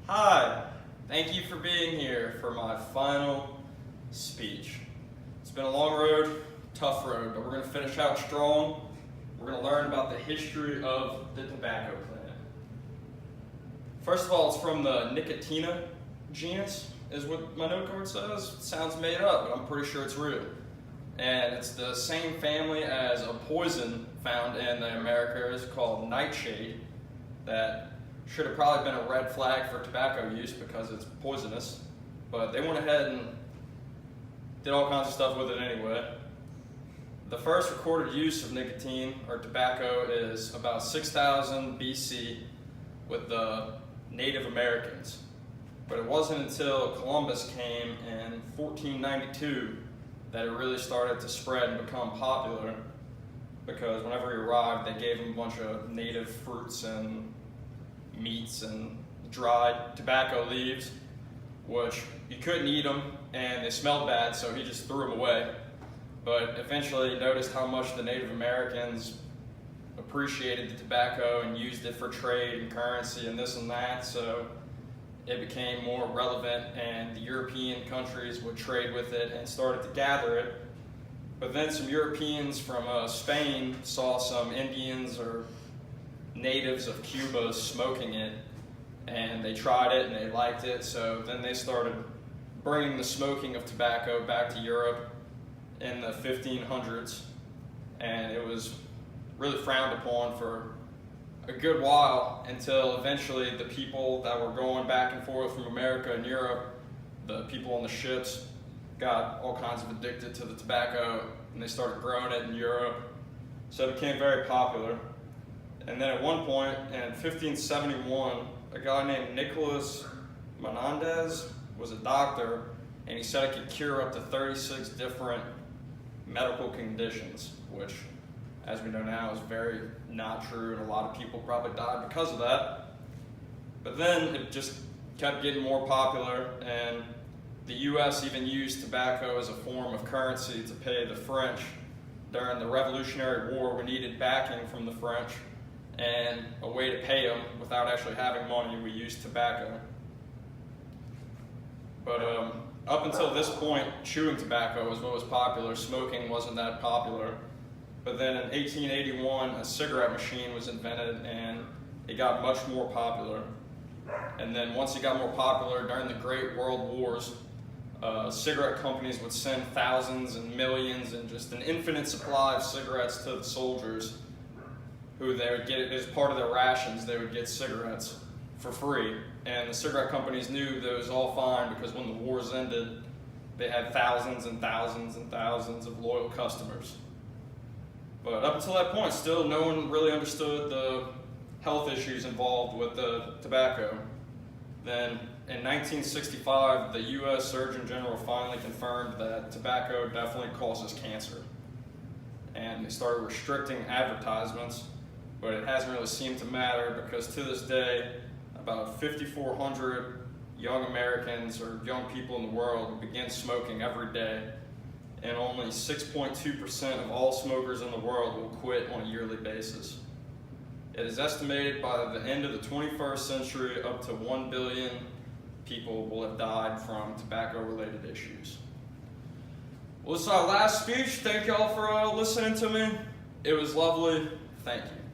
Hi, thank you for being here for my final speech. It's been a long road, tough road, but we're going to finish out strong. We're going to learn about the history of the tobacco plant. First of all, it's from the Nicotina genus, is what my note card says. It sounds made up, but I'm pretty sure it's real. And it's the same family as a poison found in the Americas called nightshade that should have probably been a red flag for tobacco use because it's poisonous, but they went ahead and did all kinds of stuff with it anyway. The first recorded use of nicotine or tobacco is about 6000 BC with the Native Americans, but it wasn't until Columbus came in 1492 that it really started to spread and become popular, because whenever he arrived they gave him a bunch of native fruits and meats and dried tobacco leaves, which you couldn't eat them and they smelled bad, so he just threw them away. But eventually he noticed how much the Native Americans appreciated the tobacco and used it for trade and currency and this and that, so it became more relevant and the European countries would trade with it and started to gather it. But then some Europeans from Spain saw some Indians or natives of Cuba smoking it, and they tried it and they liked it, so then they started bringing the smoking of tobacco back to Europe in the 1500s, and it was really frowned upon for a good while until eventually the people that were going back and forth from America and Europe, the people on the ships, got all kinds of addicted to the tobacco and they started growing it in Europe, so it became very popular. And then at one point in 1571, a guy named Nicholas Menendez was a doctor, and he said it could cure up to 36 different medical conditions, which, as we know now, is very not true, and a lot of people probably died because of that. But then it just kept getting more popular, and the US even used tobacco as a form of currency to pay the French. During the Revolutionary War, we needed backing from the French, and a way to pay them without actually having money, we used tobacco. But up until this point, chewing tobacco was what was popular. Smoking wasn't that popular. But then in 1881, a cigarette machine was invented, and it got much more popular. And then once it got more popular, during the Great World Wars, cigarette companies would send thousands and millions and just an infinite supply of cigarettes to the soldiers, who they would get as part of their rations. They would get cigarettes for free, and the cigarette companies knew that it was all fine because when the wars ended, they had thousands and thousands and thousands of loyal customers. But up until that point, still no one really understood the health issues involved with the tobacco. Then in 1965, the US Surgeon General finally confirmed that tobacco definitely causes cancer, and they started restricting advertisements. But it hasn't really seemed to matter, because to this day, about 5,400 young Americans or young people in the world begin smoking every day, and only 6.2% of all smokers in the world will quit on a yearly basis. It is estimated by the end of the 21st century up to 1 billion people will have died from tobacco-related issues. Well, this is our last speech. Thank y'all for listening to me. It was lovely. Thank you.